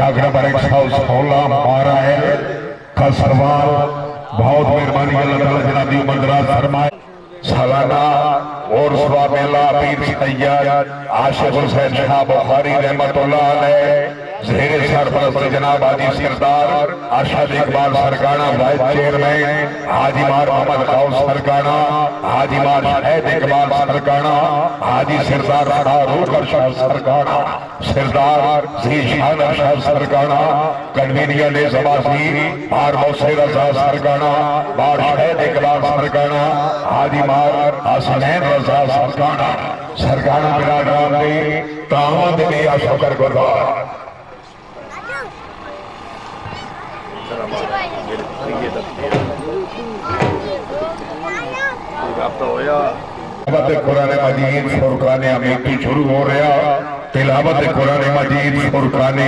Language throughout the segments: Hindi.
जागरण नंबर 116 मारा है का सवाल। बहुत मेहरबानी अल्लाह ताला जनाबी मंदराज फरमाए। सालाना और मेला पीर सैयद आशिक हुसैन शाह बुखारी रहमतुल्लाह अलैह ज़ेरे सरपरस्त जनाब हाजी सरदार अरशद इकबाल सरकाना वाइस चेयरमैन हाजी मार मोहम्मद गौस सरकाना हाजी मार शाहिद इकबाल सरकाना हाजी सरदार फारूक अरशद सरकाना सरदार ज़ीशान अरशद सरकाना कन्वीनियर ने जबासी मार मौसे रजा सरकाना मार शाहिद इकबाल सरकाना हाजी मार हसनैन रजा सरकाना सरकाना बिरादरान ने तामद में अशोकर गुरबार कुरान मजीद फुरकान हमीद शुरू हो रहा। तिलावत कुरान मजीद फुरकान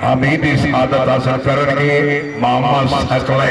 हमीद इस आदत हासिल करके मामा सकले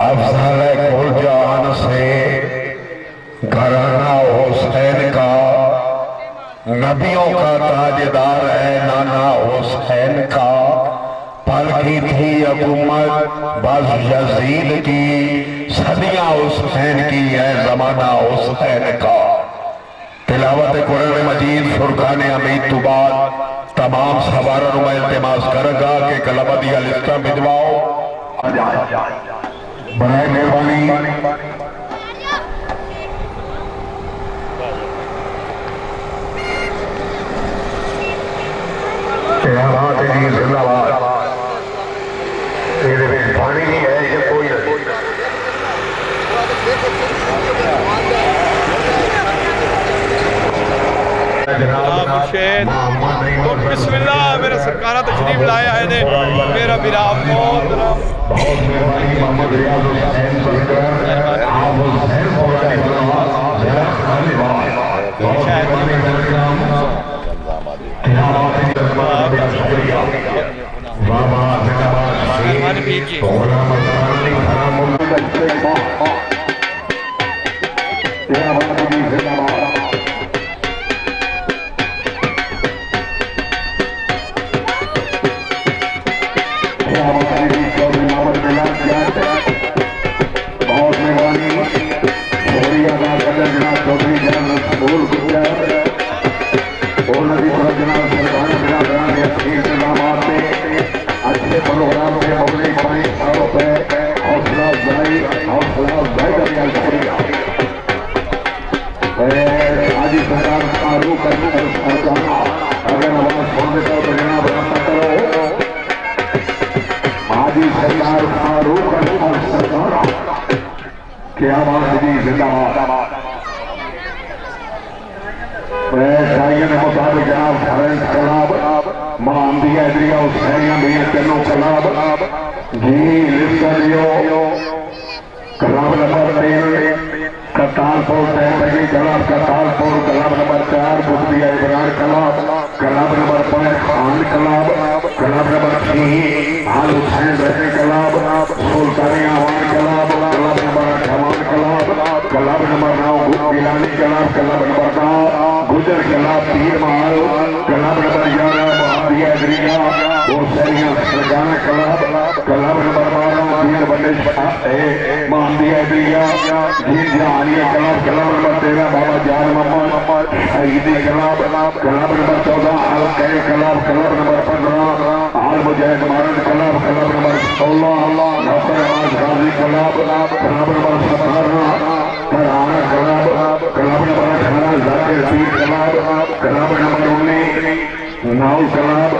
अफजल गुलजान से घराना हुसैन का नबियों का ताजदार है नाना हुसैन का। पलकी थी हुकूमत बस यजीद की सदियां हुसैन की है जमाना हुसैन का। तिलावत कुरान मजीद फुरकान हमीद तो बाद तमाम सवारों में इल्तिमास करेगा कि कलमदिया लिस्टा भिजवाओ। बनाए मेहरबानी जिंदाबाद। पानी नहीं है ये कोई बिस्मिल्लाह मेरा सरकारा तशरीफ लाया है ने मेरा बिरा बहुत मेहरबानी मोहम्मद रियाज हुसैन करतारपुर जनाब Kartarpur club number 4 Mufti Imran club number 5 Khan club number 6 Aal Hussain Razi club Sultania वान club number 8 club number 9 Gilani club number 9 Gujjar club 3 महल क्लब नंबर 11 दिया दरिया और सरिया सरगाना कलाब कलाब नंबर 12 तीन बंदे मान दिया दरिया जीन जहानिया कलाब कलाब नंबर 13 बाबा जान मोहम्मद शहीदी कलाब कलाब नंबर 14 आल कै कलाब कलाब नंबर 15 आल मुजाहिद मारन कलाब कलाब नंबर 16 नौकर आवाज गाजी कलाब कलाब नंबर 17 कराना कलाब club number 18 Zakir Pir club club number 19 नाउ club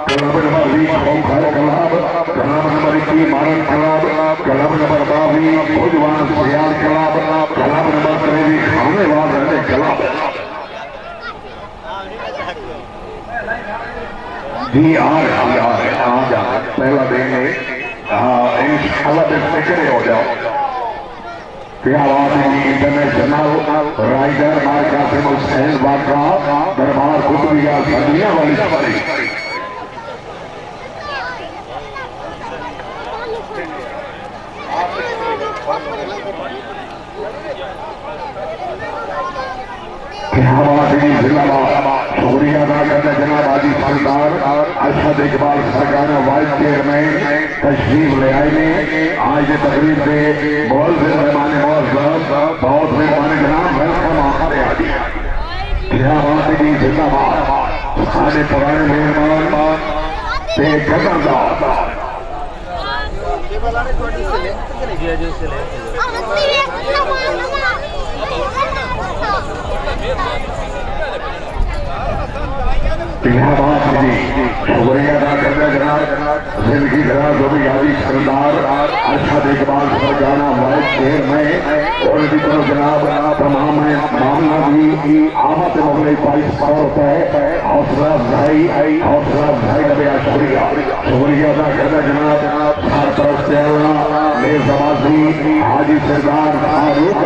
club number 20 Khokhar club club number 21 मारन कलाब कलाब नंबर 22 भुजवान Sial club club number 23 Khanewal रहने कलाब जी आ जा पहला दिन है इंशाल्लाह फिक्र हो जाओ क्या बात है इंटरनेशनल राइडर मार्का से हुसैन वाका दरबार कुतुबिया सदिया वाली सवारी क्या बात है जिंदाबाद शुक्रिया अदा करना जनाब हाजी सरदार अरशद इकबाल सरकार वाइस चेयरमैन तशरीफ ले आए ने आज की तकरीब से बहुत से मेहमान बहुत मेहमान जनाब वेलकम आखिर हाजी क्या बात है जी जिंदाबाद सारे पुराने मेहमान ते खबरदार शुक्रिया अदा करना जनाब जिंदगी जनाब जो भी यादी सरदार अरशद इकबाल सरगाना वाइस चेयरमैन और इसी तरह जनाब तमाम मामला भी आमद मुगल 2200 रुपए हौसला अफजाई का बेहद शुक्रिया अदा करना जनाब हर तरफ से मेजबाजी हाजी सरदार फारूक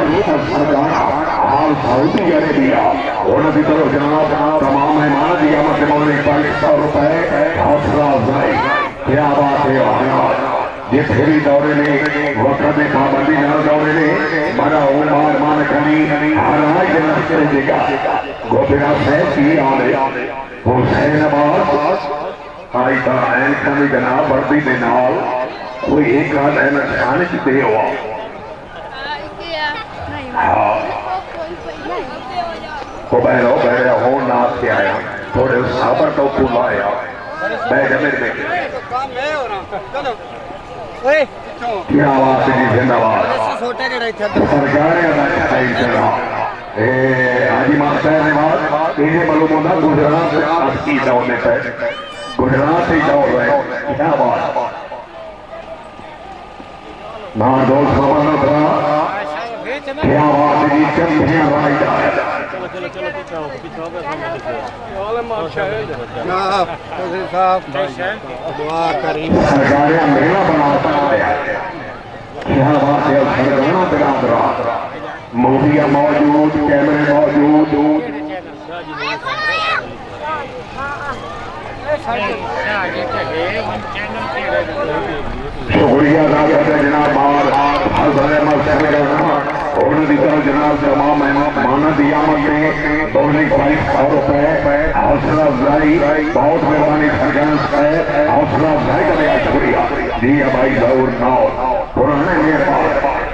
सरदार हाल सऊदी अरेबिया और इसी तरफ जनाब तमाम मेहमान की आमद मुगल 2200 रुपए हौसला अफजाई क्या बात है जिथे भी दौरे ने वक्त में पाबंदी न दौरे ने बड़ा उमार मान कनी हराज नस्ते जगह गोपिनाथ साहब की आले हुसैनाबाद आई का ऐन कमी जनाब वर्दी के नाल कोई एक आध ऐन शान की दे हुआ बहरो बहरे हो नाथ से आया थोड़े साबर तो पुला आया बैठ मेरे में क्या बात है जिंदाबाद सरकार हाजी मास्टर ने बात इन्हें मालूम होता गुजरात से आपकी दौड़ने पे गुजरात से दौड़ रहे क्या बात ना दोस्त समझना था क्या बात है जी चंद्रिया राइट सरकार मेला बनाता है क्या बात है सरगाना बिरादरा मूवियां मौजूद कैमरे मौजूद शुक्रिया अदा करते जनाब जनाब तमाम मेहमान की आमद में दोनों 2200 रुपए हौसला अफजाई बहुत मेहरबानी हौसला अफजाई का बेहद शुक्रिया जी भाई जहूर नाव पुराने मेहमान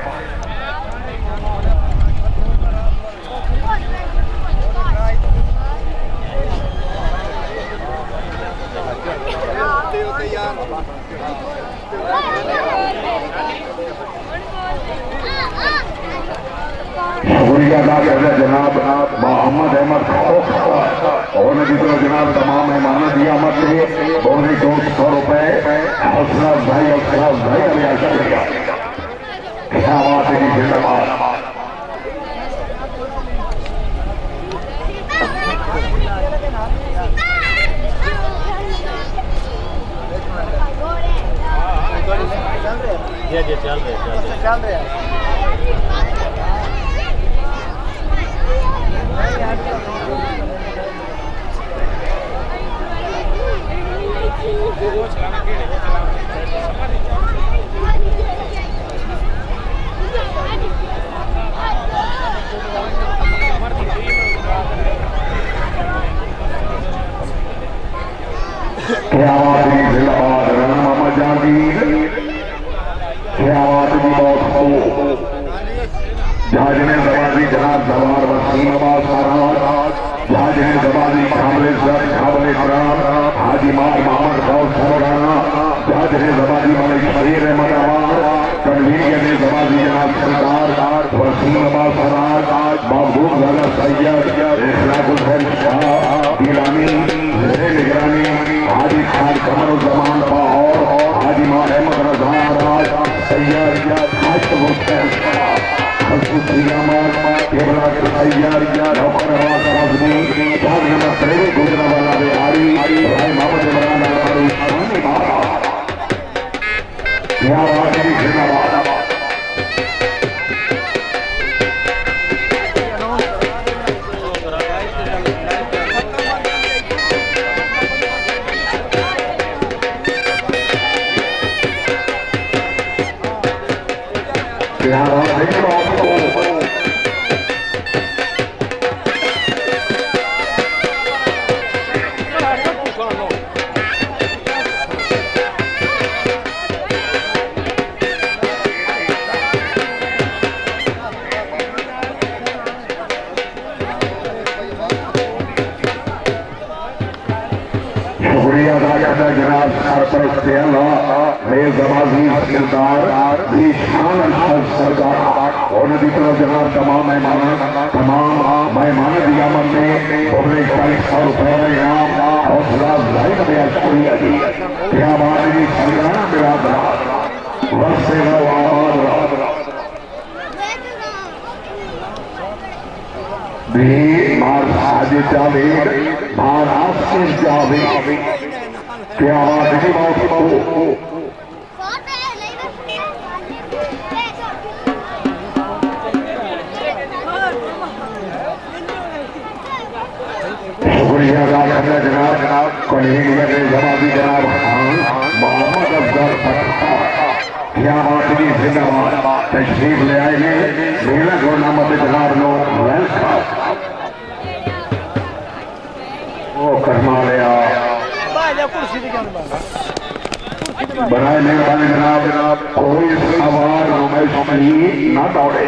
शुक्रिया अदा करते जनाब मोहम्मद अहमद और जनाब तमाम मेहमानों की आमद से दोनों 200 रुपए हौसला अफजाई का बेहद शुक्रिया क्या बात है जी जिंदाबाद चल रहे जाजने जवाजी जनाब जवार वसीम अब्बास फराज, जाजने जवाजी कामले सर कामले फराज, हाजी मार मोहम्मद गौस सरगाना, जाजने जवाजी मलिक शरीर अहमद आवार, कन्वीनियर ने जवाजी जनाब सरदार वसीम अब्बास फराज, महबूब ज़ाला सैयद इखलाकुल खैर शाह गिलानी निगरानी, हाजी खान कमरुज़्ज़मान पाहौर, हाजी मार अहमद रज़ा राज सैयद हाशिम हुसैन गुजरावाला बिहारी भाई मोहम्मद इमरान जिंदाबाद। शुक्रिया अदा करता जनाब सरपरस्त मेजबाजी किरदार सरकार और नदी तरफ जनाब तमाम मेहमान दियामत में 4100 रुपए इनाम हौसला अफजाई का बयान शुक्रिया जी। क्या बात है सरगाना बिरादर वर्षे मार साजिद जावेद मार आसिफ जावेद क्या बात है बात को शुक्रिया अदा करना जनाब कन्वीनियर ने जवाबी जनाब खान मोहम्मद अफजल फतह क्या बात है जिंदाबाद तशरीफ ले आए मेरा टूर्नामेंट जनाब नो वेलकम ओ करना लिया बनाए मेहरबानी जनाब कोई सवार ना दौड़े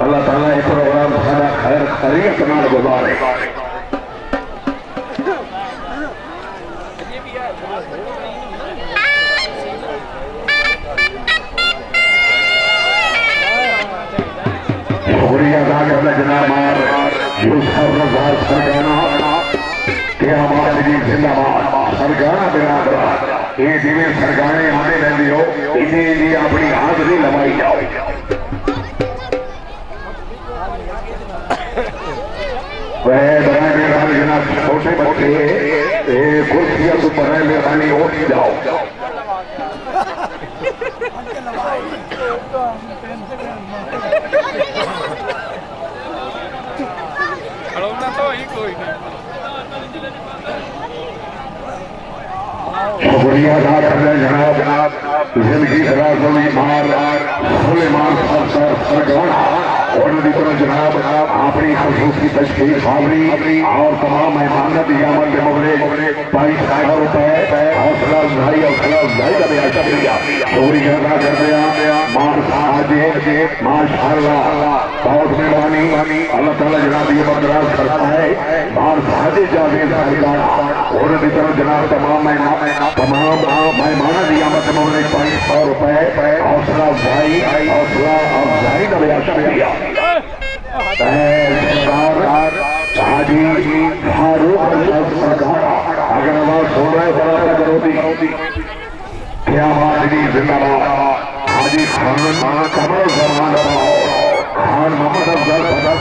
अल्लाह ताला एक प्रोग्राम सारा खैर खैरियत नाल गुजारे। शुक्रिया अदा करना जनाब यूसुफ रज़ा सरगाना क्या बात जी जिंदाबाद सरगाना बिरादर ये जिवें सरगाने आते रहंदे हो इन्हें अपनी हाजरी लवाई जाओ। जनाब छोटे बच्चे कुर्सियों को बनाए मेहरबानी उठ जाओ। शुक्रिया अदा करना जनाब जिंदगी सरासरी मार सुलेमान सरगाना और नदी तरह जनाब अपनी खसूसी तशकील हावरी और तमाम मेहमान दियामत के मुबले 22,000 रुपए हौसला अफजाई का बयान शुक्रिया शुक्रिया अदा करते हैं मान साजिद माशाअल्लाह बहुत मेहरबानी अल्लाह ताला जनाब ये बरकरार करता है मान साजिद जावेद सरगाना और नदी तरह जनाब तमाम मेहमान दियामत के मुबले 2200 रुपए हौसला अफजाई का बयान शुक्रिया हाजी फारूक सरगाना अगर आवाज सुन रहे बराबर करो क्या बात जिंदाबाद हाजी खान कमरुज़्ज़मान खान मोहम्मद अफजल फतह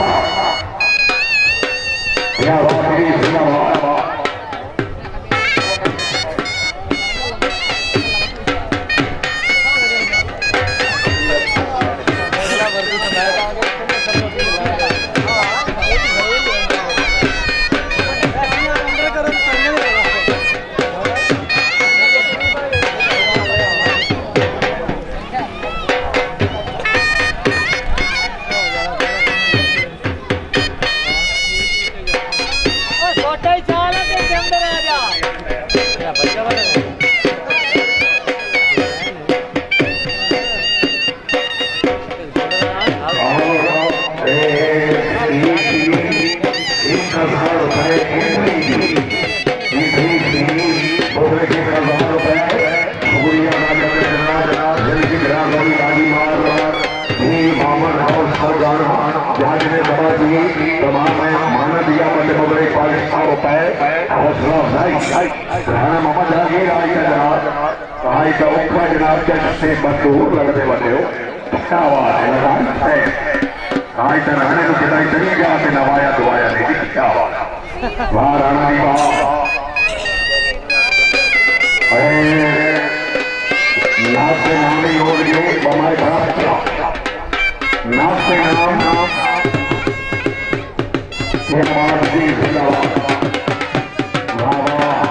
क्या बात जिंदाबाद। छोटा ही चाल है। मेहमान जहाज ने दबा दी तमाम माना दिया बल्ले बल्ले 500 रुपए हौसला अफजाई राणा मोहम्मद जहांगीर आई का उखा जनाब से बदूर लगते बने हो क्या बात है आज तो राणे को कितना चली गया कि नवाया दुआया नहीं क्या बात वाह राणा जी वाह नाथ के नाम ही हो रही हो हमारे खराब नाथ के नाम ये हमारा जी जिंदाबाद वाह वाह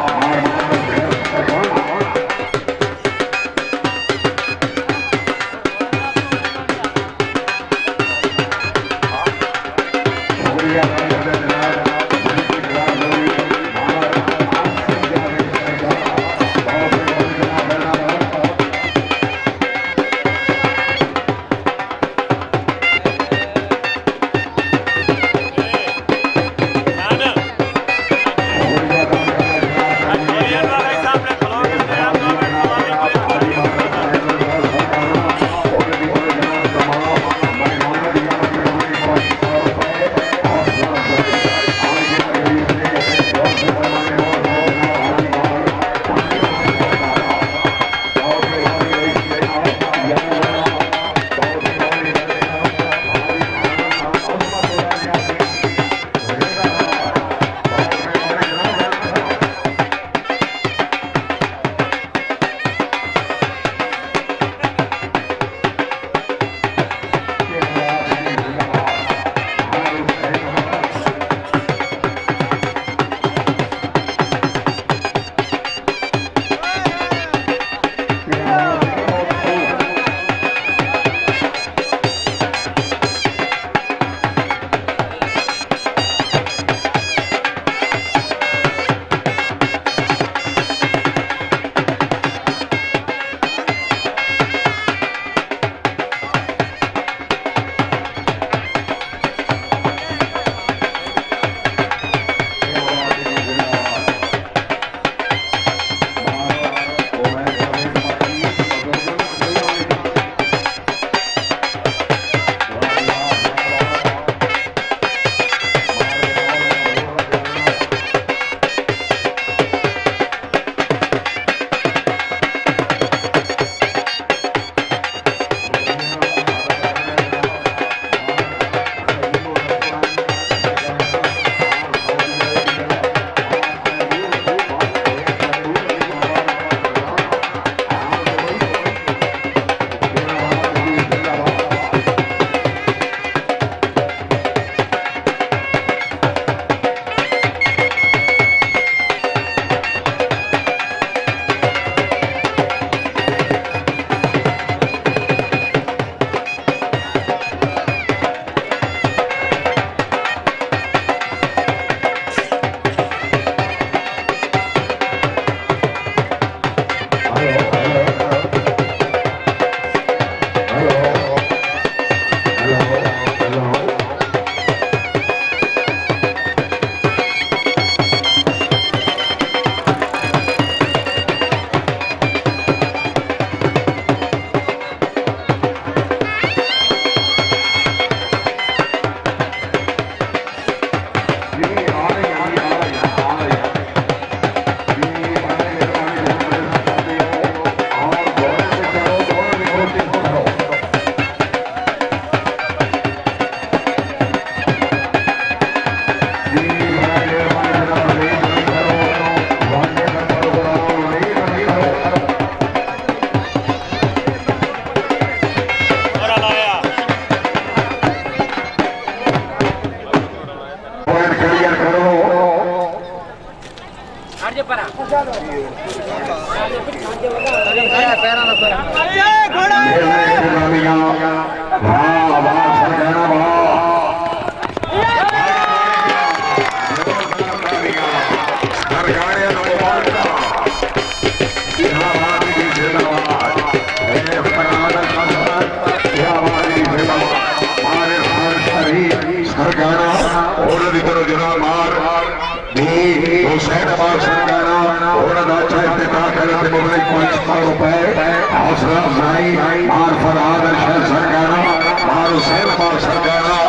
हौसला अफजाई मार फरहाद सरकारा मार हुसैन सरकारा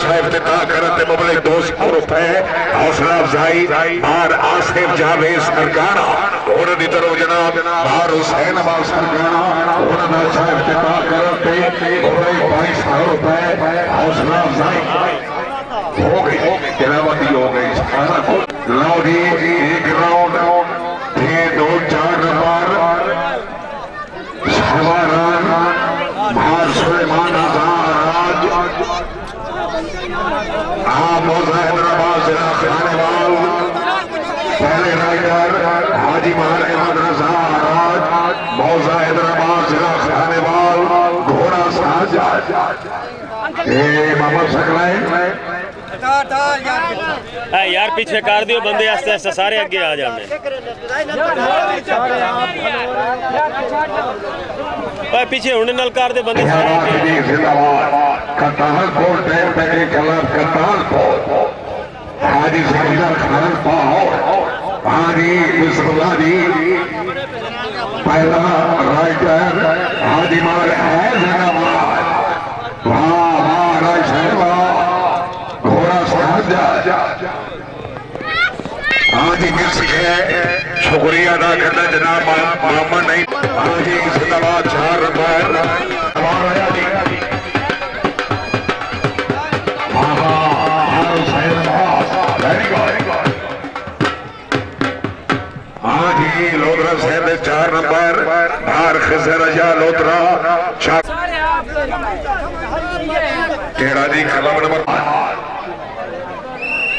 साहब ने कहा करते मुबलिक 200 रुपए हौसला अफजाई और आसिफ जावेद सरकारा और दी तरफ जनाब बाहर हुसैन अब्बास सरकारा और साहब ने कहा करते मुबलिक 2200 रुपए हौसला अफजाई हो गई गिरावटी हो गई सारा कुछ लो जी एक राउंड ये 2-4 नंबर सवारान भार सुलेमान आजाद हैदराबाद जिला खानेवाल पहले राइडर हाजी मार अहमद रजा मौजा हैदराबाद जिला खानेवाल घोड़ा साजाद मोहम्मद सकलाइन यार पीछे कर दियो बंदे आस्ते आस्ते सारे अगे आ जाने पीछे होने नल कर दे बंदे सारे करतारपुर टैग पैके क्लब करतारपुर हाजी सिकंदर खान पाओ हाजी बिस्मिल्लाह जी पहला राइटर हाजी मार हैदराबाद वाह वाह राय साहब आज शुक्रिया अदा करना जनाब मोहम्मद नहीं आज जिंदाबाद 4 नंबर आज ही लोधरा साहब 4 नंबर बाहर खजर अजा लोधरा केड़ा जी क्लब नंबर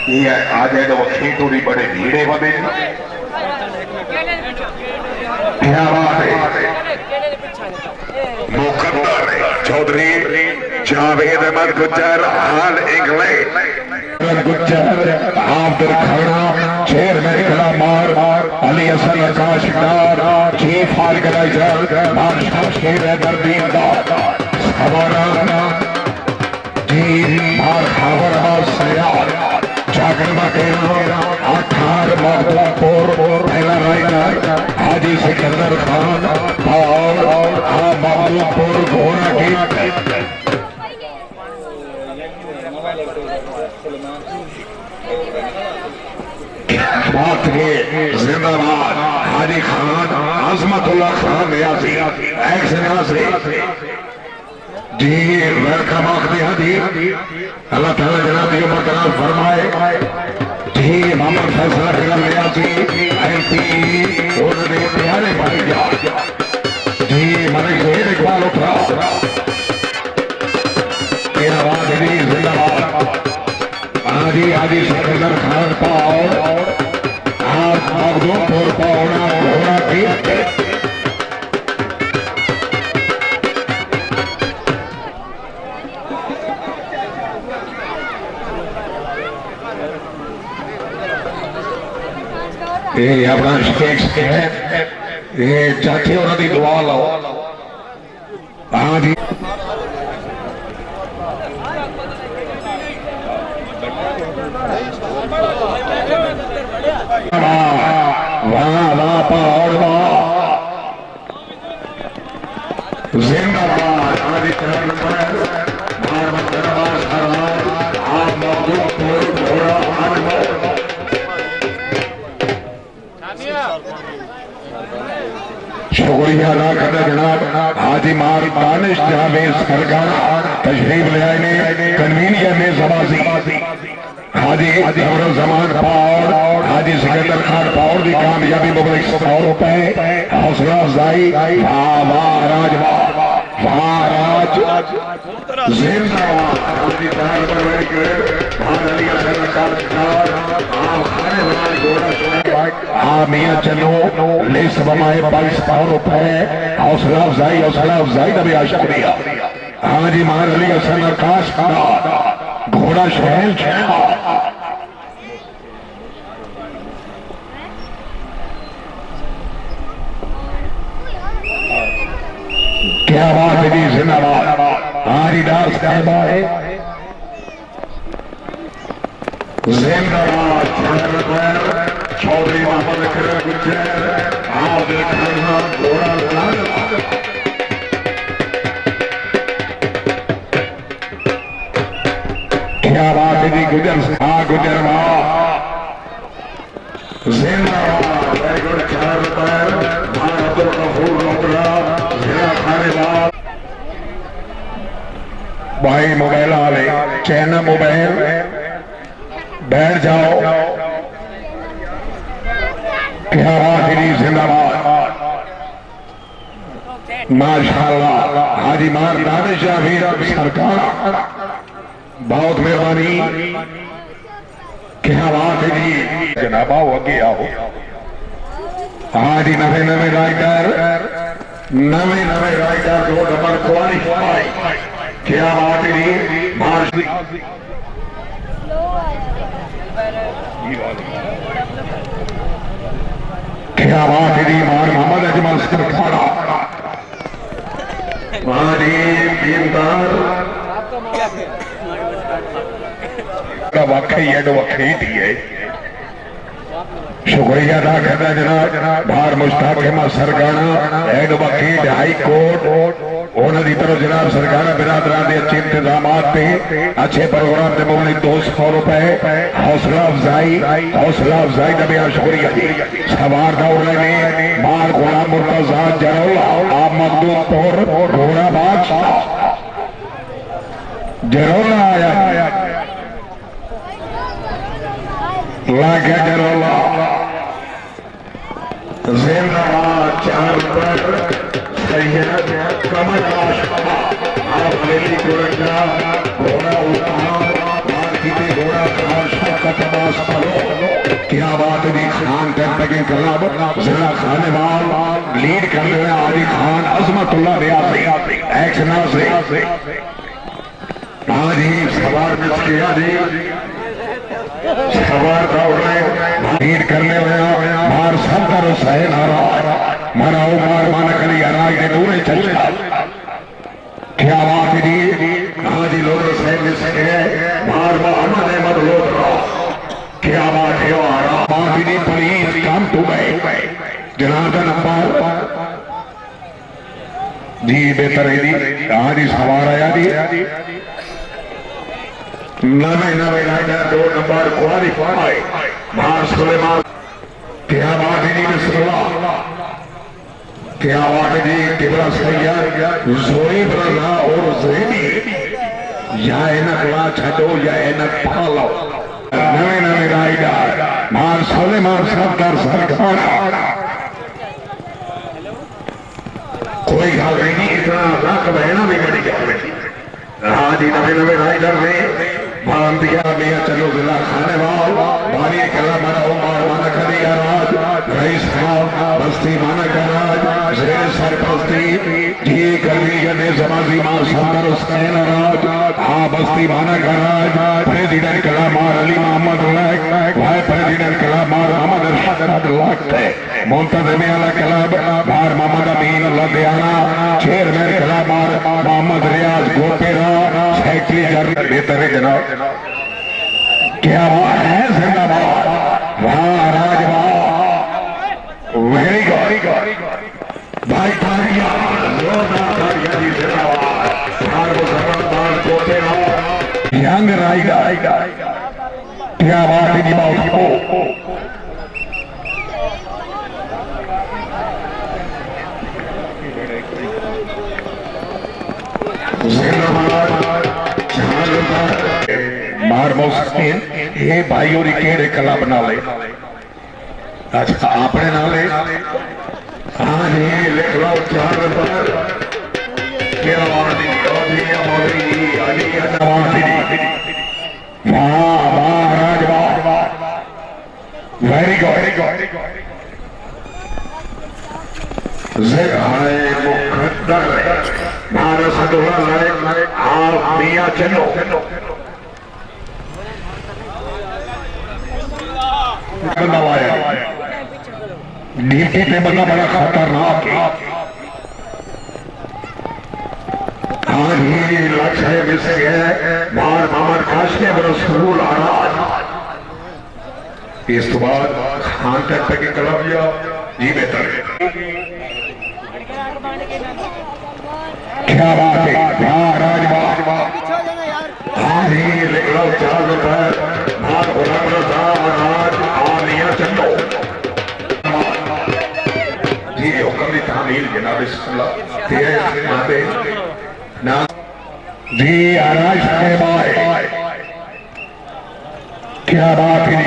ये आज है तो खेतोरी बड़े भीड़े बने क्या बात है मुकद्दर चौधरी जावेद अहमद गुज्जर हाल इंग्लैंड गुज्जर आब्दुल खाना चेयरमैन खिला मार अली हसन आकाशदार चीफ ऑर्गेनाइजर बादशाह शेर दरदीन हमारा जी मार खबर सयार जागरमा के 18 महबूबपुर पहला राइटर हाजी सिकंदर खान और महबूबपुर घोड़ा की बात है जिंदाबाद हाजी खान अजमतुल्लाह खान नियाजी एक्स नियाजी जी वेलकम आखते हैं जी अल्लाह ताला जनाब ये बरकरार फरमाए जी मोहम्मद फैसला खिलाफ नियाजी एमपी और प्यारे भाई जी मलिक जोहिर इकबाल उठा तेरा बाद जी जिंदाबाद हाजी हाजी सिकंदर खान पाओ आप मखदूमपुर पाओना घोड़ा की अपना शेख है ये चाचे उन्होंने दुआ लाओ हाँ जी वाह वाह पहाड़ वाह जिंदाबाद आदि आप मखदूमपुर घोड़ा शुक्रिया अदा करना जनाब हाजी मार दानिश जावेद सरकारा तशरीफ ले आए ने कन्वीनियर ने जबाजी हाजी अमरुल जमान पाउर हाजी सिकंदर खान पाउर की कामयाबी मुबलिक 100 रुपए हौसला अफजाई राज मियाँ चलो ले सबमाए 22 रुपए हौसला अफजाई का भी शुक्रिया हाजी मान अली हसन आकाश घोड़ा शहर क्या बात है जी जिंदाबाद हरिदास कहबा है जिंदाबाद चौधरी मोहम्मद गुज्जर आप देखना घोड़ा क्या बात है जी, गुजर हाँ गुजर जिंदाबाद। वेरी गुड, 4 पैर अब्दुल गफूर लोकला जिला खानेवाल। भाई मोबाइल वाले चैना मोबाइल बैठ जाओ। क्या बात है जी, जिंदाबाद माशाअल्लाह। हाजी मार दानिशा भी सरकार बहुत मेहरबानी। क्या बात है जी, जनाब आओ अगे आओ। हाँ जी, नवे नवे राइडर 2 नंबर क्वालिफाई। क्या बात है जी, मार्शली क्या बात है जी, मार मोहम्मद अजमल सरकारा। हाँ जी, बेनदार का वाकई एडो वखरी थी है। शुक्रिया अदा करना जनाब बाहर मुश्ताक अहमद सरगाना एड वकील हाई कोर्ट उन्होंने तरफ जनाब सरगाना बिरादरान के अच्छे इंतजाम थे, अच्छे प्रोग्राम के मुकाबले 200 रुपए हौसला अफजाई का बेहद शुक्रिया जी। सवार दौड़ में मार गुलाम मुर्तजा जरौला आप मखदूमपुर घोड़ा बादशाह जरौला आया लागे जरौला जिंदाबाद। 4 पर सैयद कमल आशा आप लेली गुरंगा घोड़ा घोड़ा शौकत अब्बास फलो। क्या बात है, खान टेंटकिंग क्लब जिला खानेवाल लीड कर रहे हैं। आदि खान अजमतुल्लाह रियासी एक्सना से आज ही सवार मिस किया जी। सवार लीड करने वाला मार सत्तर हुसैन मारा उमर माना कली अनाज के दूरे चचा। क्या बात है जी, आज ही लोग हुसैन मिस गए मार मोहम्मद अहमद लोधरा। क्या बात है, बात ही नहीं प्लीज कम टू गए जनाब नंबर जी बेहतर है जी। आज ही सवार आया जी, नवे राइडर 2 नंबर क्वालिफाई मार सुलेमान। क्या बात है जी, बिस्मिल्लाह। क्या बात है जी, किबला सैयद जोईब रजा और ज़ैनी या इनकला छो या इनक पालो। नवे राइडर मार सुलेमान सरदार सरकार। कोई गल नहीं, इतना रख बहना भी बड़ी गल है। हाँ जी, नवे राइडर ने बांदिया मियां चलो जिला खानेवाल बानी कला माना उमर माना खली राज रईस खान बस्ती माना कराज शेर सरपस्ती जी गली ने समाजी मार सरदार हुसैन राज हाँ बस्ती माना कराज प्रेसिडेंट कला मार अली मोहम्मद लाख भाई प्रेसिडेंट कला मार मोहम्मद अरशद लाख मुंतजिम अला क्लब मार मोहम्मद अमीन लुधियाना चेयरमैन कला मार मोहम्मद रियाज गोपेरा सेक्रेटरी जनरल बेहतर है जनाब। क्या बात है, जिंदाबाद वाह राजवाह वेरी गुड भाई तालियां जोरदार तालियां जी जिंदाबाद। हर वो जबरदस्त गोपेरा यंग राइडर। क्या बात है जी, बहुत मार मोस्तीन ये भाई और केड़े कला बना ले। अच्छा आपने ना ले हाँ जी लिख लो 4 नंबर। क्या बात वेरी गुड मुखद्दर भारत आप मियां चलो नीति पे बंदा बड़ा खतरनाक है। हाँ जी लक्ष्य मिस है मार मामर काशे रसूल आराज। इस बाद खान तक की क्लब जी बेहतर है। क्या बात है, हाँ राजवा हाँ जी लिख लो बिस्मिल्लाह जी आराज साहब क्या बात है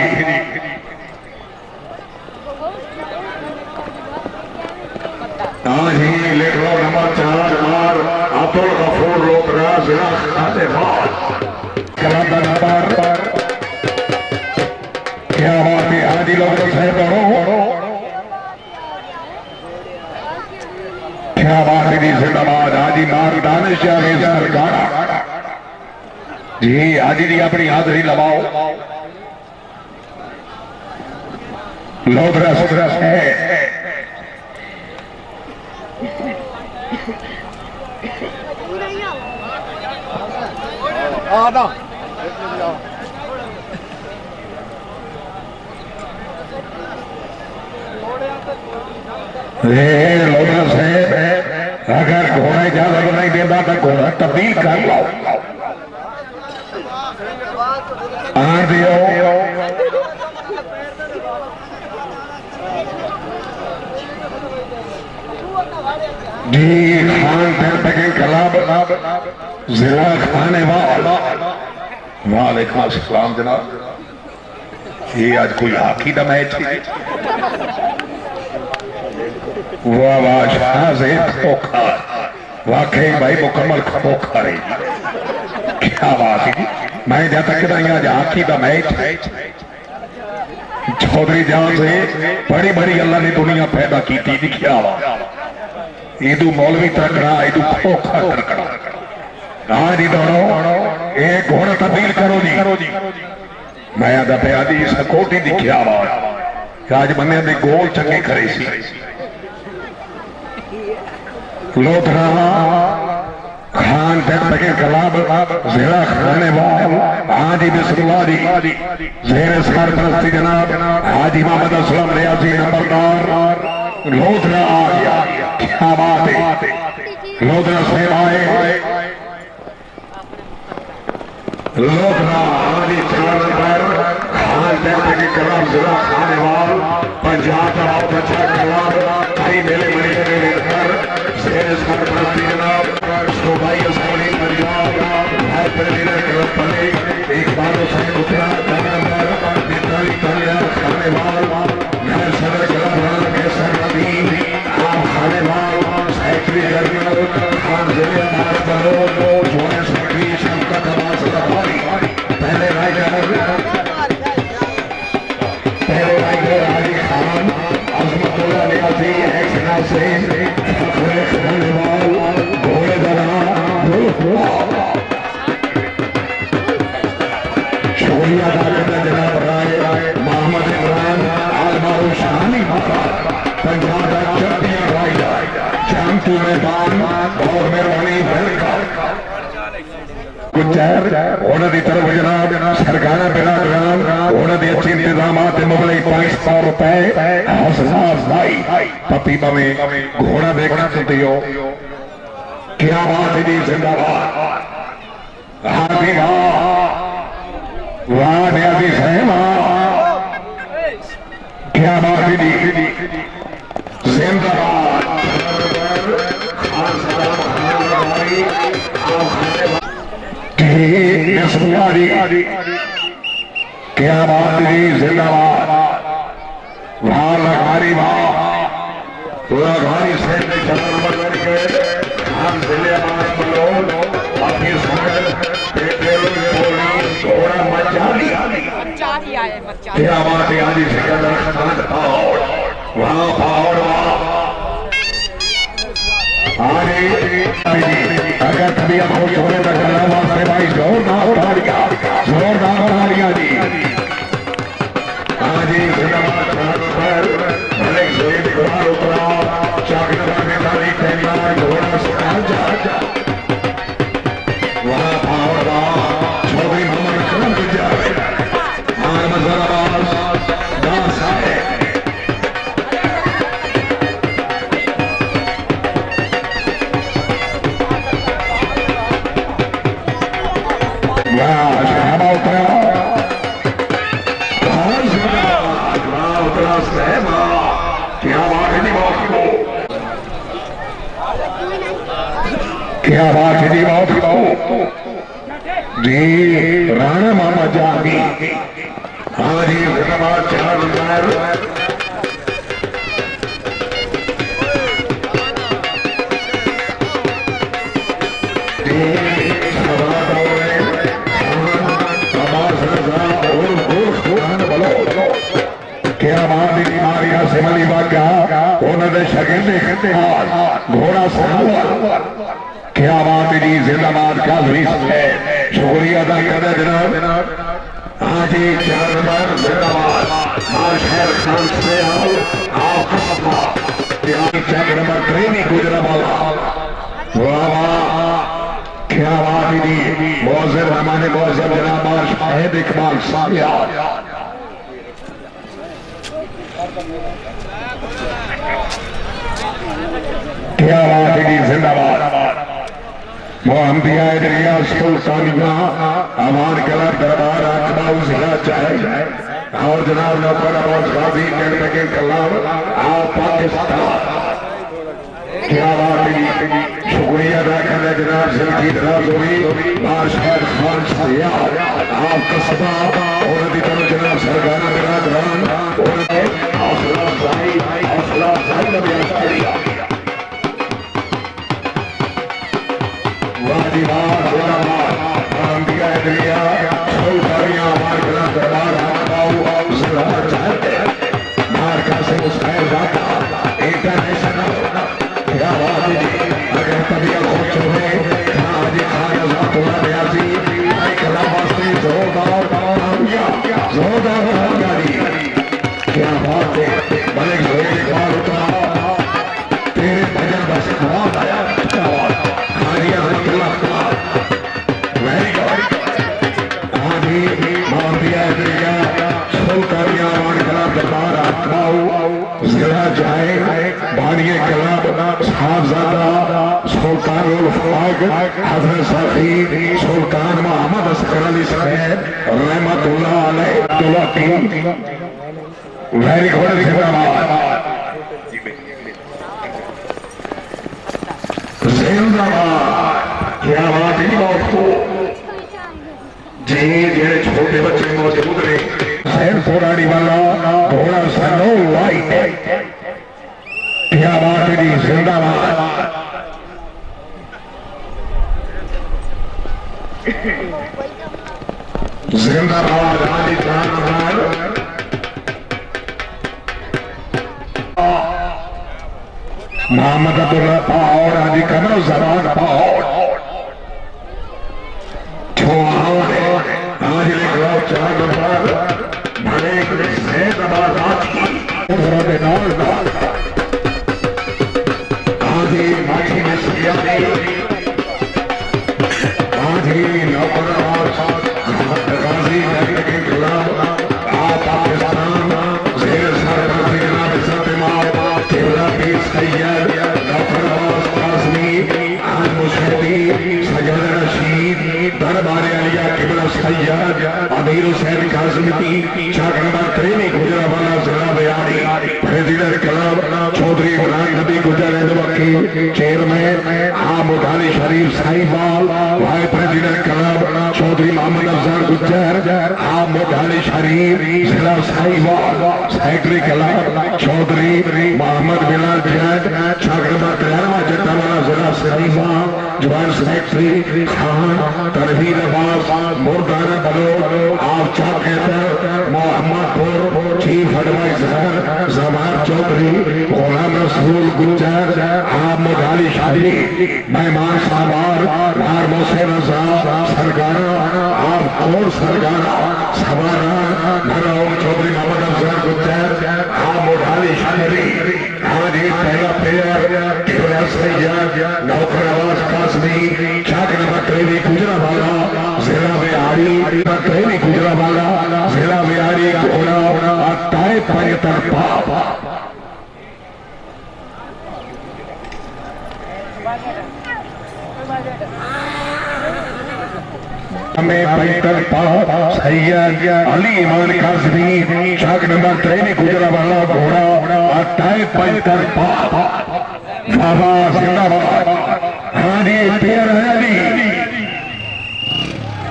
आज ही लिख लो नंबर 4 मार अब्दुल गफूर लोकरा जिला खानेवाल कलाम का नंबर क्या बात है हाजी लोग साहब पढ़ो क्या बात है जी जिंदाबाद हाजी मार दानिश सरकार जी हाजी जी अपनी हाजरी लगाओ लोधरा सुधरा है आदा लोधरा साहब अगर घोड़ा इजाजत नहीं देता तो घोड़ा तब्दील कर लो आ दियो जी खान के कलाब जिला खानेवाल वालेकुम अस्सलाम जनाब ये आज कोई हाकी का मैच है वाह वाह शाहज़ेब खोखर वाकई भाई मुकम्मल खोखर है क्या बात है मैं जब तक आज हाकी का मैच है चौधरी जान से बड़ी बड़ी अल्लाह ने दुनिया पैदा की लिखिया वा इदू मौलवी तकड़ा इदू खोखर तकड़ा हाँ जी दोनों एक घोड़ा तब्दील करो जी मैं आदा पे आदि सकोटी दिखिया वा आज बने दे गोल चंगे करे सी लोधरा खान के कलाब जिला खानेवाल हाजी बिस्मिल्लाह जी जेर सरपरस्ती जनाब हाजी मोहम्मद असलम रियाजी नंबरदार लोधरा आ गया क्या बात है लोधरा साहब आए लोधरा हाजी 4 नंबर खान के कलाब जिला खानेवाल पंजाब का बहुत अच्छा कलाब कई मेले मरीज जेर सरपरस्ती जनाब भाई पंजाब एक बार उतरा खानेवाल मैं सदर कलाम के सरदी आप खानेवाल सेक्रेटरी जनरल खान जिले जोने सेक्रेटरी शमकत अब्बास लखवारी पहले राइटर हाजी खान अजमतुल्लाह नियाज़ी एक्स नाज़रीन खानेवाल घोड़े दरा शोरिया जनाब राय मोहम्मद इमरान आलमारू शानी पंजाब का चैंपियन राइडर चैंपू मैदान और मेहरबानी वेलकम उन्होंने की तरफ जनाब सरकारा बिना उन्होंने अच्छे इंतजाम मुगल 500 रुपए हसनास भाई पपी में घोड़ा देखना चाहते हो क्या बात है जी जिंदाबाद हाथी वाह न्याजी सहमा क्या बात है जी जिंदाबाद क्या बात है जी जिंदाबाद वाह लगारी वाह लगारी से हम जिले क्या बात है आज वहाँ पहाड़ अगर कभी आपको छोड़े तक वास्ते भाई जोरदार तालियां जी आज वहाँ पहाड़ छोटी मोहम्मद कलम क्या बात है जी, बहुत जी। राणा मामा जागी, हाँ जी, धन्यवाद। 4 नंबर क्या बात है मारिया सिमली बागा उन्होंने शगेंदे कहते हाल घोड़ा सावा। क्या बात है जी, जिंदाबाद काजवी है, शुक्रिया अदा करना जनाब। हाँ जी, 4 नंबर जिंदाबाद शहर खान से आओ 4 नंबर ट्रेनी गुजरावाला। वाह वाह, क्या बात है जी। मौजर हमारे मौजर जनाब शाहिद इकबाल सालिया। क्या बात है जी, जिंदाबाद। मोहम्मदिया दरिया सुल्तानिया अमान कला दरबार अकबाउ जिला चाहे और जनाब नौकर अब्बास गाजी के कलाम आप पाकिस्तान। क्या बात है जी, शुक्रिया अदा करना जनाब जिंदगी दराज हुई बादशाह खान सयाद आप कस्बा और तरफ जनाब सरकार बिरादरान उन्होंने हौसला अफजाई नबिया हज़रत सखी सुल्तान मोहम्मद असगर अली साहब रहमतुल्लाह अलैहि। वेरी गुड, जिंदाबाद जिंदाबाद। क्या बात है दोस्तों जी, जेड़े छोटे बच्चे मौजूद ने सैन पुरानी वाला घोड़ा सनो वाइट। क्या बात है जी, जिंदाबाद जिंदाबाद। आली खान मोहम्मद अब्दुल्ला पहाड़ आदि कमर जबान पहाड़ आज लिखो 4 नंबर बड़े जिंदाबाद आधी माठी में सियानी दरबार आलिया किबला सैयद अमीर हुसैन काज़मी शाहनवाज ट्रेनी गुजरावाला जिला बयानी प्रेसिडेंट क्लब चौधरी इमरान नबी गुजर वकील चेयरमैन आमद अली शरीफ Sahiwal vice president club Chaudhary Mohammad Afzal गुजर आमद अली शरीफ जिला साहिबाल सेक्रेटरी क्लब चौधरी मोहम्मद बिलाल जैद शाहनवाज 13वां जट्टावाला जिला साहिबाल जवान सेक्रेटरी खान तनवीर अब्बास मुर्दाना बलोच आप चाहकर मोहम्मदपुर चीफ एडवाइजर जमान चौधरी गुलाम रसूल गुजर आप मदाली शादी मेहमान साहबार बार मोसे रजा सरगाना आप और सरगाना सवारा नराउन चौधरी मोहम्मद अफजल गुजर आप मदाली शादी आज एक पहला प्लेयर किबला सैयद नौकर आवाज काज़मी चाक नंबर 23 गुजरावाला जिला बिहारी ट्रेनी गुजरावाला जिला बिहारी घोड़ा अट्ठाई तरफा हमें सैयद अली इमान काज़मी चाक नंबर 23 गुजरावाला घोड़ा अट्ठाई तरफा बाबा जिंदाबाद। हाँ जी पेयर है जी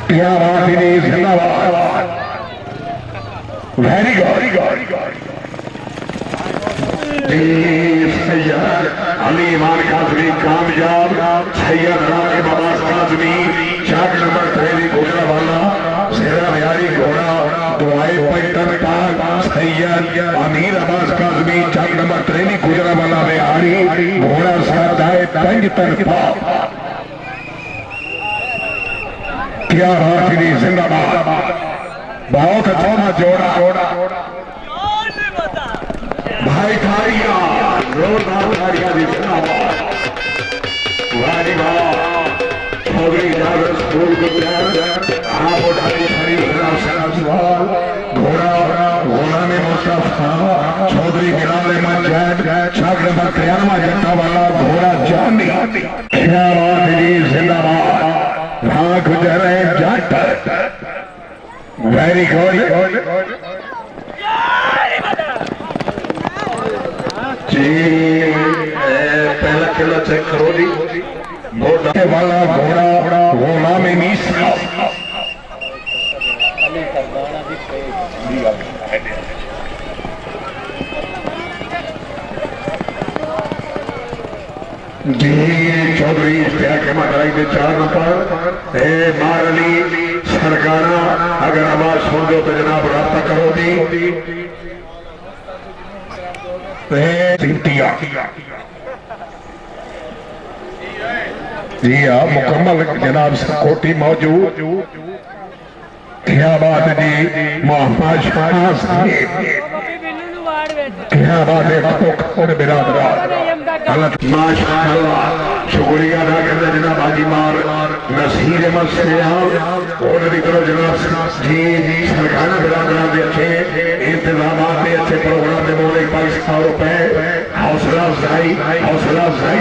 क्या बात ही नहीं जिंदाबाद वेरी गुड सैयद अली इमान काजमी कामयाब सैयद राके बाबा काजमी चाक नंबर 3 घोड़ा वाला शेरा बिहारी घोड़ा दुआई पैटन पाक सैयद अमीर अब्बास काजमी चाक नंबर 3 गुजरा वाला बिहारी घोड़ा सादाए पंज तरफा क्या राशि जिंदाबाद बहुत अच्छा जोड़ा भाई खारिया जोरदार खारिया जी जिंदाबाद वारी वाह चौधरी जागर स्कूल गुजरात आप उठाई खरीद सवाल घोड़ा घोड़ा में मुस्तफा चौधरी बिलाल अहमद जैद छाग नंबर 93 जट्टा वाला घोड़ा जानी क्या बात है जिंदाबाद हाँ गुजर जट वेरी गुड जी पहला खेला चेक करो जी वाला घोड़ा घोड़ा में मीसा जी चौधरी के मटाई के 4 नंबर मार अली सरकारा अगर आवाज सुन दो तो जनाब रास्ता करो जी जी हाँ मुकम्मल जनाब कोटी मौजूद क्या बात है जी मोहम्मद शाह साहब क्या बात है बिरादर माशाअल्लाह शुक्रिया अदा करते जनाब हाजी मार नसीर अहमद से और करो जनाब जी सरकार बिरादर के अच्छे इंतजाम के अच्छे प्रोग्राम के मोल 2200 रुपए हौसला अफजाई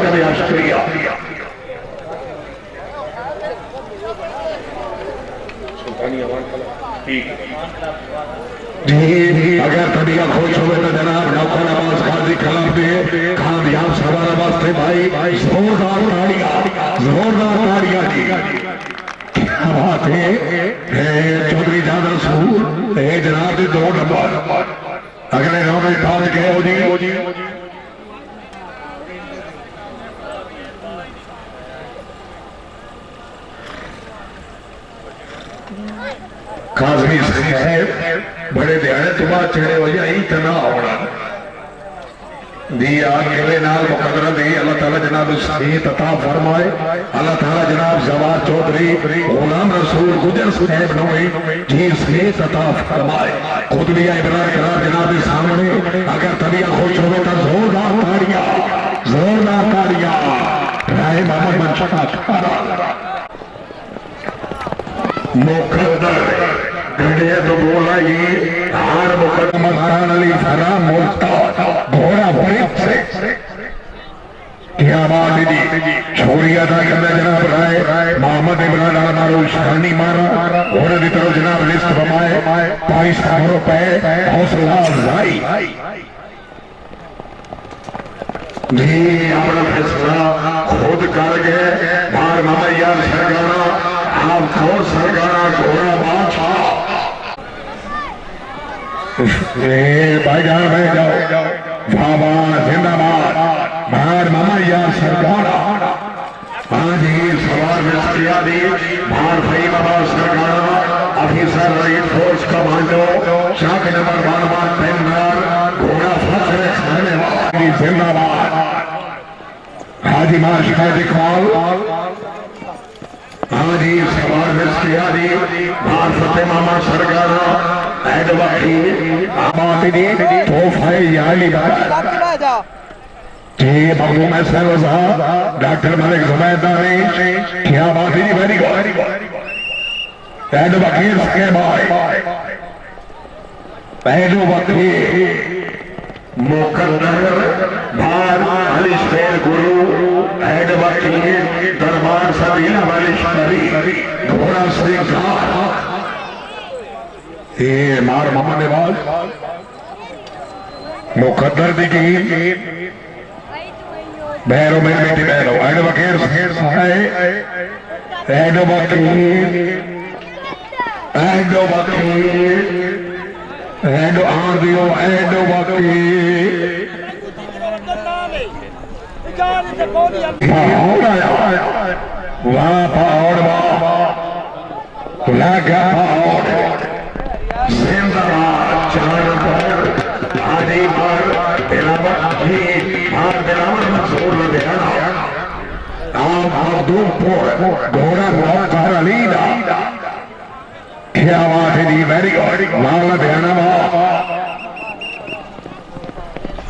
का भी शुक्रिया जी अगर तबियत खुश हो तो जनाब नौकर आवाज गाजी खिलाफ दे कामयाब सवाल वास्ते भाई जोरदार ताड़ियां जी क्या बात है चौधरी जादर सूर जनाब 2 नंबर अगले राउंड में पहुंच गए हो जी काजमी साहब बड़े ध्यान तुम्हारा चढ़े हो जाए इतना होना दी आगे नाल मुकदरा दी अल्लाह ताला जनाब सेहत अता फरमाए अल्लाह ताला जनाब जवाद चौधरी गुलाम रसूल गुजर साहब नोई जी सेहत अता फरमाए खुद भी इबरार करा जनाब के सामने अगर तबीयत खुश हो तो जोरदार ताड़ियां राय मोहम्मद मनशा खारा मुकद्दर गड़े तो बोला ये हार मुकद्दम मकान अली फरा मुल्ता घोड़ा ब्रिज से क्या बात है जी छोड़िया था करना जनाब राय मोहम्मद इमरान मारो शानी मारा घोड़े की तरफ जनाब लिस्ट बमाए 2200 रुपए हौसला अफजाई जी अपना फैसला खुद कर गए बार मामा यार सरकारा आप कौन सरकारा घोड़ा बादशाह भाईजान भाई जाओ बाबा जिंदाबाद बाहर मामा यार सरकारा हाँ जी सवार मिस्त्रिया दी बाहर भाई बाबा सरकारा ऑफिसर राइट फोर्स कमांडो शाख नंबर 12 घोड़ा फसले खाने वाली जिंदाबाद हाजी माश खादी कॉल हाँ जी सवार मिस्त्रिया दी बाहर फतेह मामा सरकारा मखदूम डॉक्टर मलिक जुबैदानी क्या बात है वेरी गुड वकील के भाई पहलू वकील मुकद्दर भार अली शेर गुरु हेड वकील दरबार सदीना वाली शरीफ घोड़ा सिंह ये मार मामा ने बात मुकद्दर दी बहरो मेरी बेटी बहरो एडवोकेट एडो आर दियो एडवोकेट वाह पहाड़ वाह लगा पहाड़ जिंदाबाद चार आदि पर दिलावर अभी भार दिलावर मंसूर लुधियाना आम मखदूमपुर घोड़ा मौकार अलीदा क्या बात है जी वेरी गुड लाल लुधियाना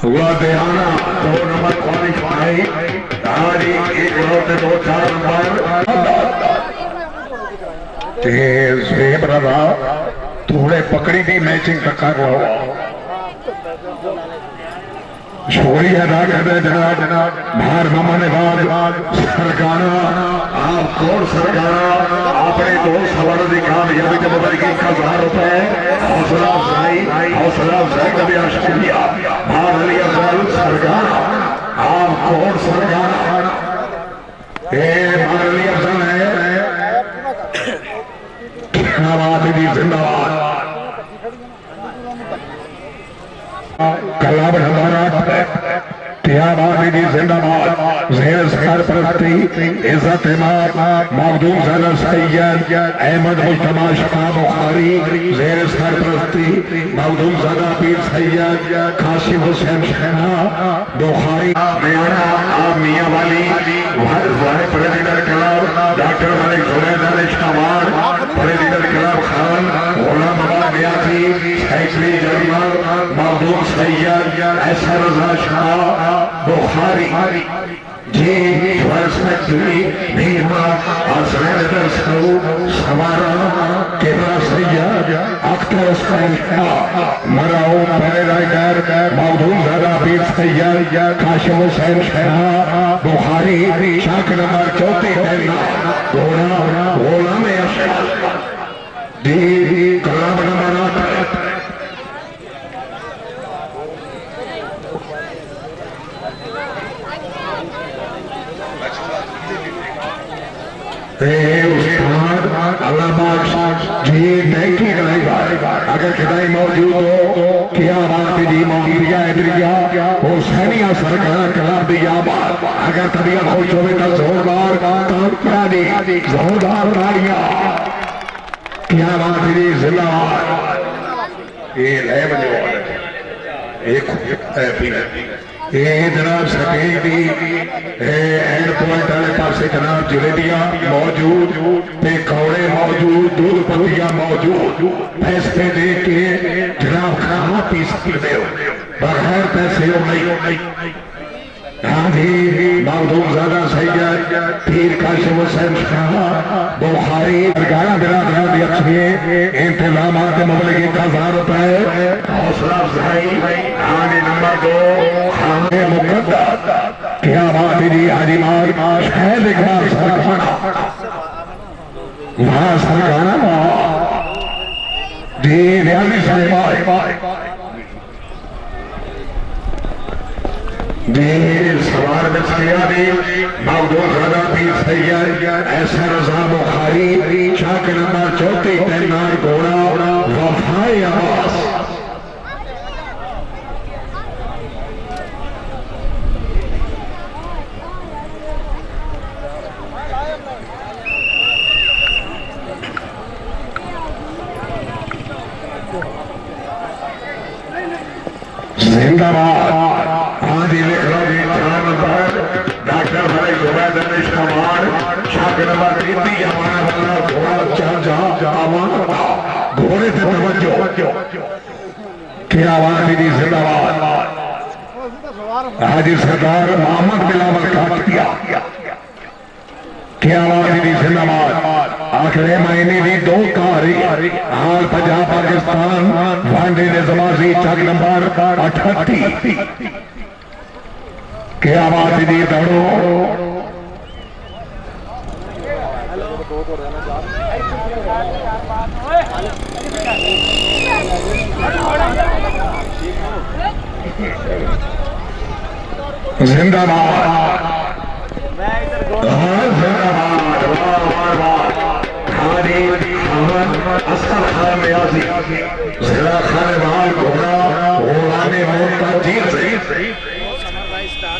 लुधियाना 2 नंबर क्वालिफाई आदि एक लौटे 2-4 नंबर ब्रदा थोड़े पकड़ी थी मैचिंग कर लो छोड़ी अदा कर दे जनाब बाहर मामाने बाद सरकारा आप कौन सरकारा अपने दोस्त हवाले की कामयाबी के बदल की 1000 रुपए हौसला अफजाई का भी शुक्रिया बाहर अली अफजाल सरकारा आप कौन सरकारा बाहर अली अफजाल है जिंदाबाद कलाब नंबर 8 टियाबादी जिंदाबाद ज़ेर सरपरस्ती इज्जत इमाम मखदूम ज़रा सैयद अहमद मुज्तबा शफा बुखारी ज़ेर सरपरस्ती मखदूम ज़रा पीर Syed Kashif Hussain शहना Bukhari Miana Mianwali president club doctor Malik Junaid Ali शमार president club Khan Ghulam Ahmad Niazi secretary general Makhdoom Syed एसर रज़ा शाह बुखारी जी फरसती भीमा असरद दरसो सवारा केबरा सैयद अख्तर हुसैन मराओ पैराइडर मखदूम ज़रा पीर सैयद काशिफ हुसैन शहना बुखारी शाख नंबर 34 गोला में जी कलाम नंबर 8 जी नहीं अगर खिदाई मौजूद हो क्या बात जी मौजूदिया हुसैनिया सरकार कलाम दिया बात अगर तबीयत खुश हो तो जोरदार जोरदार तालियां क्या बात जी जिंदाबाद ये ले बने एक जनाब सकेदी एंड पॉइंट वाले पासे जनाब जलेबिया मौजूद ते कौड़े मौजूद दूध पत्तियां मौजूद पैसे दे के जनाब खाना पी सकते हो बगैर पैसे हो नहीं हाँ जी मखदूम ज़रा सैयद पीर काशिफ हुसैन शाह बुखारी सरकारा बिरादरान दी अच्छे इंतजामात मुबलगी 1000 रुपए हौसला अफजाई आने नंबर 2 खाने मुकद्दर क्या बात जी हाजीमार शहद इकबाल सरकारा वहां सरकारा जी न्याजी साहिब सवार मखदूम ज़रा पीर सैयद एसर रज़ा बुखारी शाख नंबर 34 तैनार घोड़ा वफाए अब्बास जिंदाबाद डॉक्टर मलिक जुनैद अली शमार शाख नंबर 33 हमारा वाला घोड़ा घोड़े से तवज्जो क्या आवाज जी जिंदाबाद हाजी सरदार मोहम्मद बिलावल काटिया क्या आवाज जी जिंदाबाद आखिरी महीने की 2 कारी हाल पंजाब पाकिस्तान वांडे निज़ामी चक नंबर 38 क्या बात जी दौड़ो जिंदाबाद हाँ जिंदाबाद, वाह वाह वाह। हादी असद खान रियासी जिला खानेवाल घोड़ा ओलाने मोहता जीत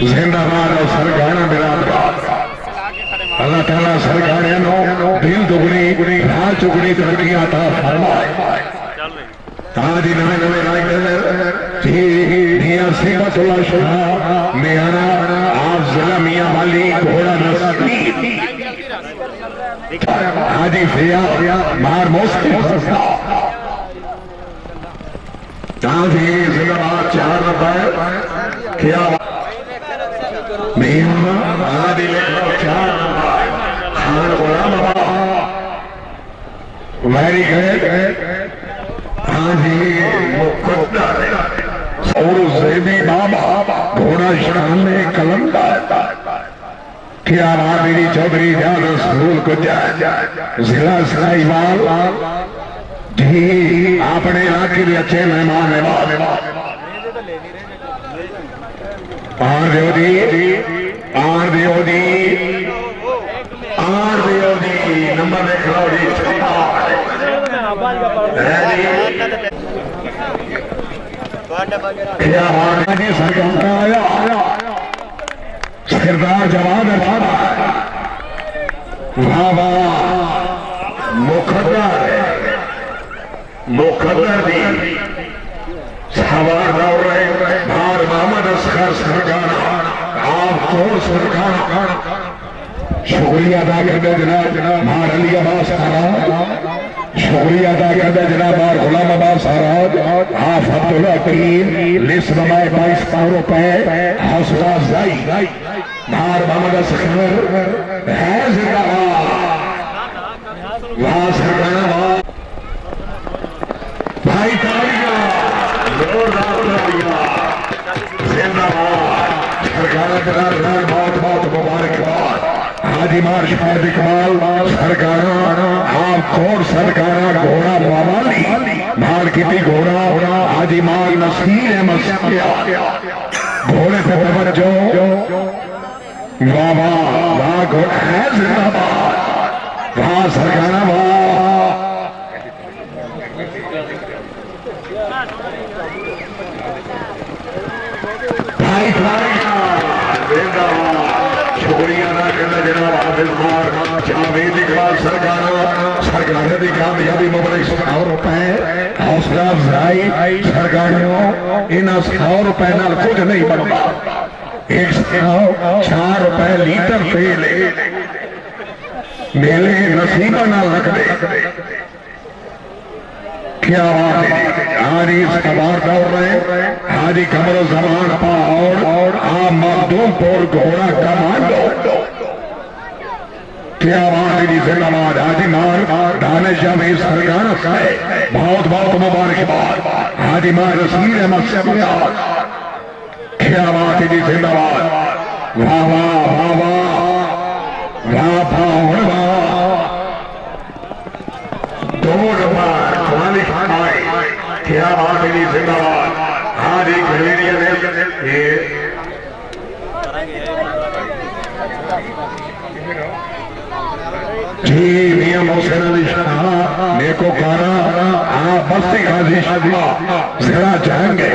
जिंदाबाद और सरगाना बिरादबाद। अल्लाह ताला सरगाने नो दिल दुगनी राह चुगनी तरक्कियां अता फरमाए। आदि नवे नवे नायक जी मियां सिमतुल्ला शाह मियाना आप जिला मियां वाली घोड़ा नस्ली हाजी फिया मार मौसम जी जिंदाबाद 4 रुपए क्या मियां आदि लेकर 4 खान गुलाम वेरी गुड। हाँ जी मुकद्दर और ज़ेबी बाबा घोड़ा शान कलंदर क्या मेरी चौधरी जाद स्कूल को जिला सराईवाल जी अपने इलाके के अच्छे मेहमान आर दियो जी आर दियो जी आर दियो जी नंबर देख लो जी क्या सरकार आया सरदार जवान वाह मुकद्दर दी सवार भार मोहम्मद असगर सरकार आप कौन सरकार शुक्रिया अदा करते जनाब मार अली अब्बास सारा शुक्रिया अदा करते जनाब मार गुलाम अब्बास सारा आप अब्दुल हकीम लिस्ट नमाए 22 रुपए हौसला जाई मार मोहम्मद असगर है जिंदाबाद वाह सरकार भाई तालियां जोरदार तालियां जिंदाबाद सरकार बहुत बहुत मुबारकबाद हाजी मार शायद इकबाल सरकार आप खोर सरकार घोड़ा मवाली मार की घोड़ा हाजी मार नसीर है घोड़े पे तवज्जो वाह वाह वाह घोड़ा है जिंदाबाद वाह सरकार वाह भाई शुक्रिया अदा करना जनाब हाफिज मार जावेद इकबाल सरकार की कामयाबी मुबारक 100 रुपए हौसला अफजाई सरकारियों इन 100 रुपए नाल कुछ नहीं बनता 104 रुपए लीटर तेल मेले नसीबा नाल रख दे क्या हाजी सवार दौड़ रहे हाजी कमरो जमान और आप मखदूमपुर घोड़ा कमांडो क्या बात है जिंदाबाद हाजी मार दानिश जमीर सरकार बहुत बहुत मुबारकबाद हाजी मार रसीद अहमद क्या बात है जी जिंदाबाद वाह वाह वाह वाह वाह वाह वाह 2 नंबर क्वालिफाई क्या बात है जी जिंदाबाद हाजी घरेरिया ने ये जी मियां मोहसिन अली शाह नेकोकारा आप बस्ती गाजी शाह जरा जाएंगे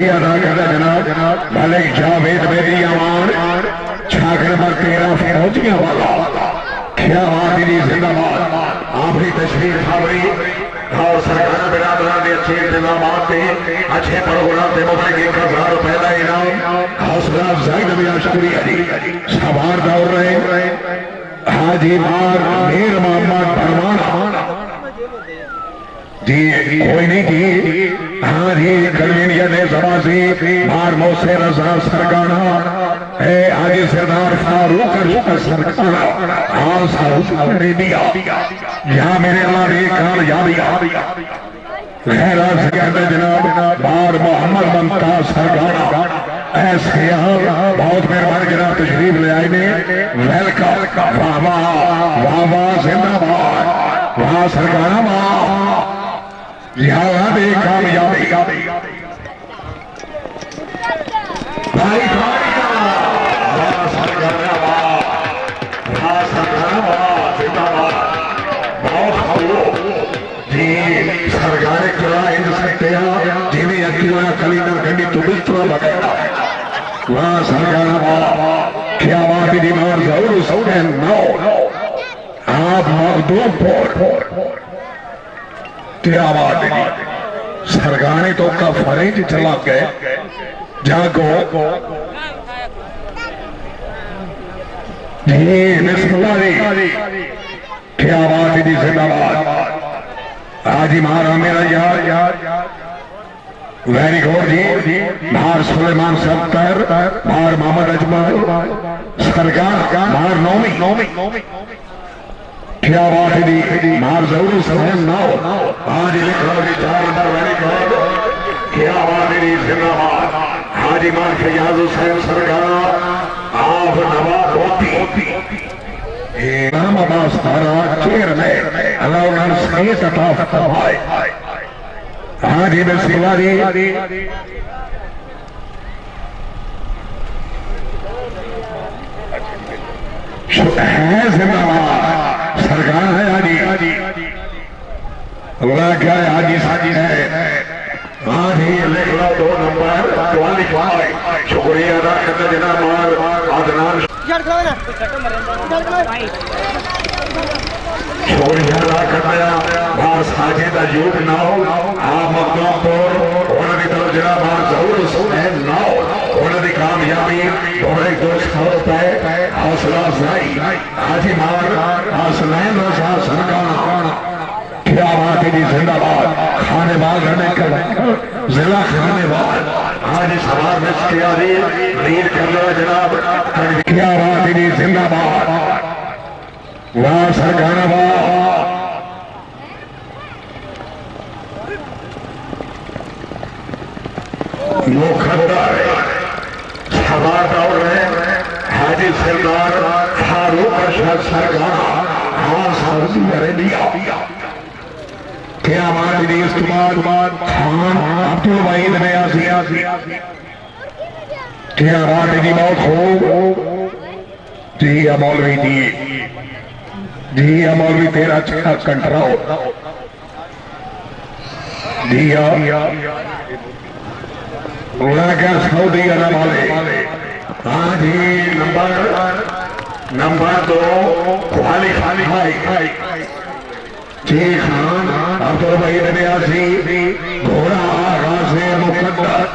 अदा करता जनाब मलिक जावेद बेदी अमान छाक नंबर 13 फौजियां वाला क्या बात है जिंदाबाद आखिरी तशरीफ खावरी और सरकार बिरादरान के अच्छे इंतजाम थे अच्छे प्रोग्राम थे मुबारक 1000 रुपए का इनाम हौसला अफजाई का भी शुक्रिया जी सवार दौड़ रहे हाजी मार मीर मोहम्मद परवाना जी कोई नहीं जी हाँ जी कन्वीनिया ने समाजी मार मौसे रजा सरकाना है आगे सरदार फारूक सरकाना हाँ साउथ अरेबिया यहाँ मेरे अल्लाह ने कामयाबी गैरा से कहते जनाब मार मोहम्मद ममता सरकाना ऐसे बहुत मेहरबानी जनाब तशरीफ ले आए ने वेलकम वाह वाह वाह वाह जिंदाबाद वाह सरकाना वाह जिहाद एक कामयाबी भाई सरकारे कला इन सकते हैं जिन्हें अकेला कलीना गंडी तुबिस्त्र लगाया वहाँ सरकार क्या बात है दिमाग जरूर सौदे नो आप मखदूम फोर क्या बात है सरकारे तो का फरेज चला गए जागो जी बिस्मिल्लाह क्या बात है जी जिंदाबाद हाजी महारा मेरा यार वेरी गुड जी बाहर सुलेमान सत्तर बाहर मोहम्मद अजमल सरकार बाहर नौमी क्या बात है जी बाहर जरूर समय नौ हाजी लिख लो जी 4 नंबर वेरी गुड क्या बात है जी जिंदाबाद हाजी मान फैयाज हुसैन सरकार आप नवाब होती नाम अब्बास तारा चेर में अल्लाह ने सही अता फरमाए हाजी बिस्मिल्लाह जी है जिंदाबाद सरकार है हाजी अल्लाह क्या है हाजी साजी है हाजी लिख लो 2 नंबर क्वालिफाई शुक्रिया अदा करना जनाब मार आदनान शुक्रिया अदा करना बास हाजी का यूथ ना हो आप मकदूमपुर उन्होंने तरफ जनाब मार जरूर सुने ना हो उन्होंने कामयाबी और एक दोस्त होता है हौसला अफजाई हाजी मार हसनैन रोशा सरकार क्या बात है जी जिंदाबाद खाने बाग रहने का जिला खाने बाग आज सवार में क्या रीड कर लो जनाब क्या बात है जी जिंदाबाद वाह सरकार वाह मुखद्दर सवार दौड़ रहे हाजी सरदार फारूक अरशद सरकार हाँ सऊदी अरेबिया क्या बात है इसके बाद खान अब्दुल वहीद नयाजी क्या बात है जी बहुत खूब जी मौलवी जी मौलवी तेरा अच्छा कंट्रोल जी क्या सऊदी अरब वाले हाँ जी नंबर 2 क्वालिफाई जी खान अब्दुल वहीद नयाजी घोड़ा गाज़ी मुक़द्दर